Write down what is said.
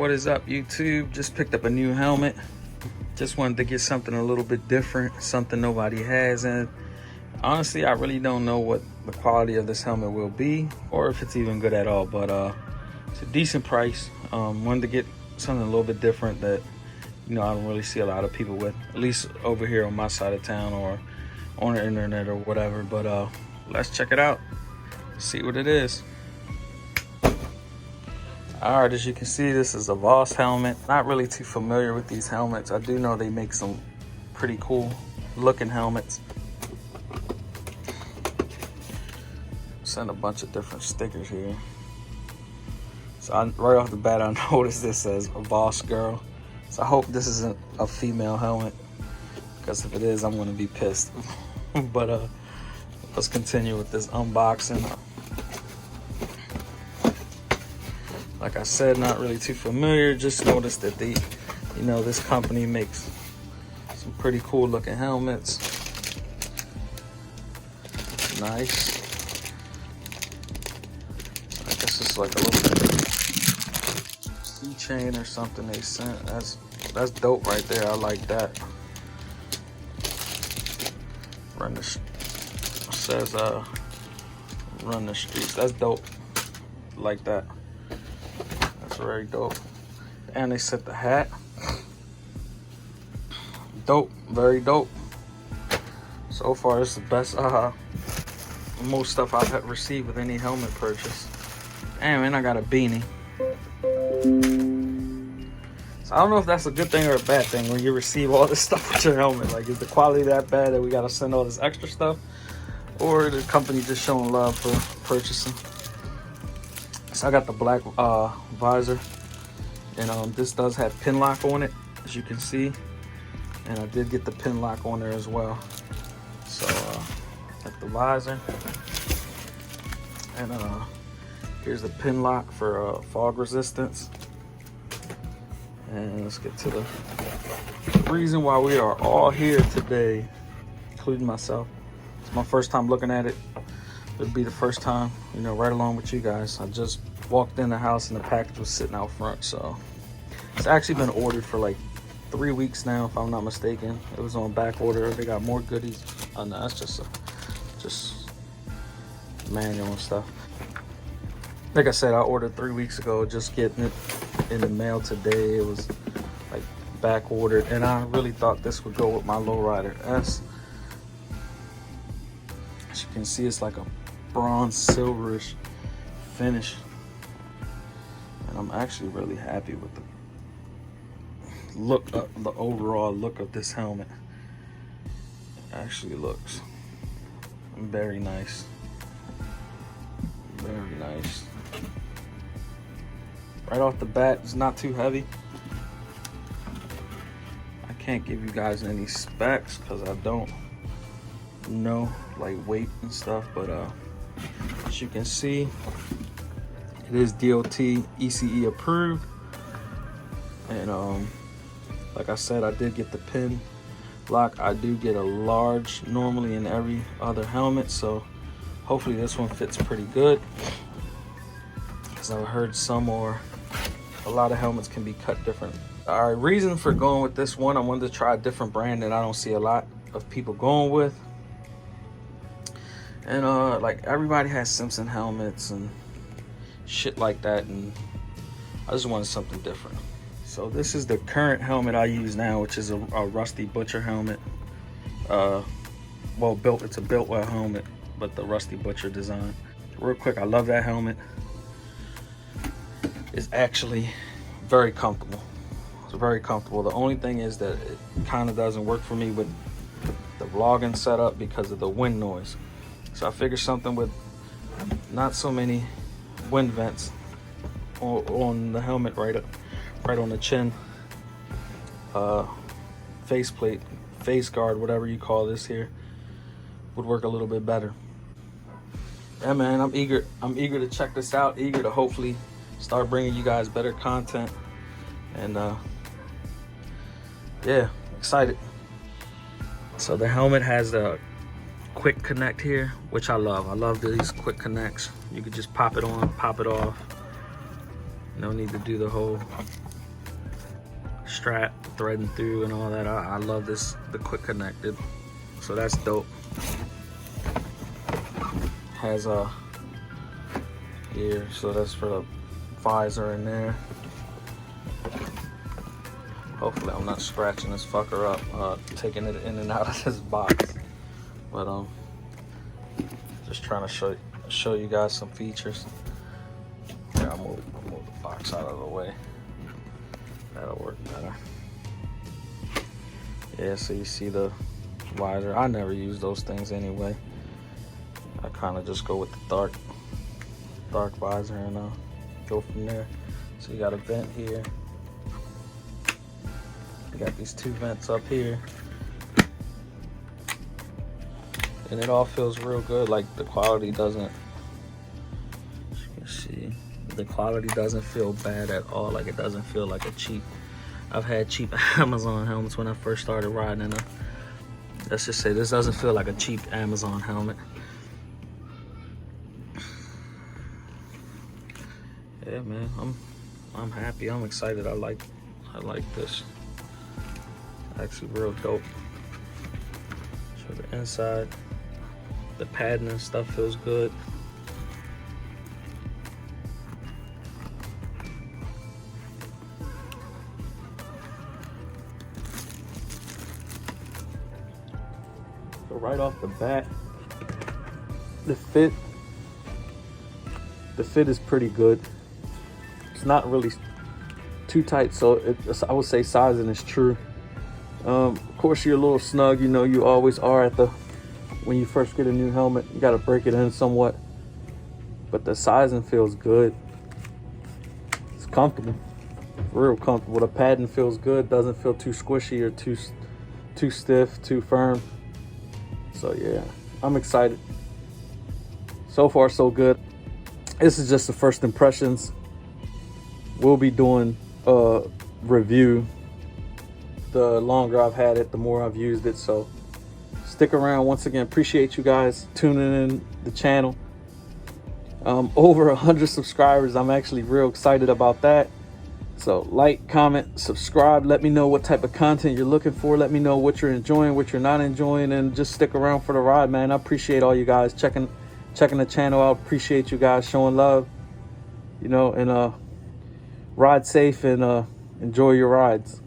What is up, YouTube? Just picked up a new helmet. Just wanted to get something a little bit different, something nobody has. And honestly, I really don't know what the quality of this helmet will be or if it's even good at all, but it's a decent price. Wanted to get something a little bit different that, you know, I don't really see a lot of people with, at least over here on my side of town or on the internet or whatever. But let's check it out, see what it is. All right, as you can see, this is a Voss helmet. Not really too familiar with these helmets. I do know they make some pretty cool looking helmets. Send a bunch of different stickers here. So right off the bat, I noticed this says a Voss girl. So I hope this isn't a female helmet, because if it is, I'm gonna be pissed. But let's continue with this unboxing. Like I said, not really too familiar. Just noticed that this company makes some pretty cool looking helmets. Nice. I guess it's like a little keychain or something they sent. That's dope right there. I like that. Says run the streets. That's dope. Like that. Very dope. And they sent the hat. Dope, very dope. So far, it's the best most stuff I've had received with any helmet purchase. And man, I got a beanie. So I don't know if that's a good thing or a bad thing when you receive all this stuff with your helmet. Like, is the quality that bad that we gotta send all this extra stuff, or the company just showing love for purchasing? So I got the black visor, and this does have pin lock on it, as you can see, and I did get the pin lock on there as well. So got the visor, and here's the pin lock for fog resistance. And let's get to the reason why we are all here today, including myself. It's my first time looking at it. It'll be the first time, you know, right along with you guys. I just walked in the house and the package was sitting out front. So it's actually been ordered for like 3 weeks now, if I'm not mistaken. It was on back order. They got more goodies. Oh no, that's just manual and stuff. Like I said, I ordered 3 weeks ago, just getting it in the mail today. It was like back ordered, and I really thought this would go with my Lowrider S. As you can see, it's like a bronze silverish finish, and I'm actually really happy with the look of the overall look of this helmet. It actually looks very nice, very nice. Right off the bat, it's not too heavy. I can't give you guys any specs because I don't know like weight and stuff, but as you can see, it is DOT ECE approved, and like I said, I did get the pin lock. I do get a large normally in every other helmet, so hopefully this one fits pretty good, because I've heard a lot of helmets can be cut different. All right, reason for going with this one, I wanted to try a different brand that I don't see a lot of people going with. And like everybody has Simpson helmets and shit like that, and I just wanted something different. So this is the current helmet I use now, which is a Rusty Butcher helmet. Well, it's a Biltwell helmet, but the Rusty Butcher design. Real quick, I love that helmet. It's actually very comfortable. It's very comfortable. The only thing is that it kind of doesn't work for me with the vlogging setup because of the wind noise. So I figured something with not so many wind vents on the helmet, right on the chin, faceplate, face guard, whatever you call this here, would work a little bit better. Yeah, man, I'm eager to check this out. Eager to hopefully start bringing you guys better content, and yeah, excited. So the helmet has a quick connect here, which I love. I love these quick connects. You could just pop it on, pop it off. No need to do the whole strap threading through and all that. I love this, the quick connected. So that's dope. Has a here, so that's for the visor in there. Hopefully I'm not scratching this fucker up, taking it in and out of this box. But just trying to show you guys some features. Yeah, I'll move the box out of the way. That'll work better. Yeah, so you see the visor. I never use those things anyway. I kind of just go with the dark visor and go from there. So you got a vent here. You got these two vents up here. And it all feels real good. Like the quality doesn't, as you can see, the quality doesn't feel bad at all. Like it doesn't feel like a cheap, I've had cheap Amazon helmets when I first started riding, and let's just say this doesn't feel like a cheap Amazon helmet. Yeah, man, I'm happy. I'm excited. I like this. Actually, real dope. So the inside, the padding and stuff feels good. So right off the bat, the fit is pretty good. It's not really too tight, so I would say sizing is true. Of course, you're a little snug, you know, you always are when you first get a new helmet. You got to break it in somewhat, but the sizing feels good. It's comfortable, real comfortable. The padding feels good, doesn't feel too squishy or too stiff, too firm. So yeah, I'm excited. So far, so good. This is just the first impressions. We'll be doing a review. The longer I've had it, the more I've used it. So stick around. Once again, appreciate you guys tuning in the channel. Over 100 subscribers. I'm actually real excited about that. So like, comment, subscribe. Let me know what type of content you're looking for. Let me know what you're enjoying, what you're not enjoying, and just stick around for the ride, man. I appreciate all you guys checking the channel out. Appreciate you guys showing love, you know, and ride safe and enjoy your rides.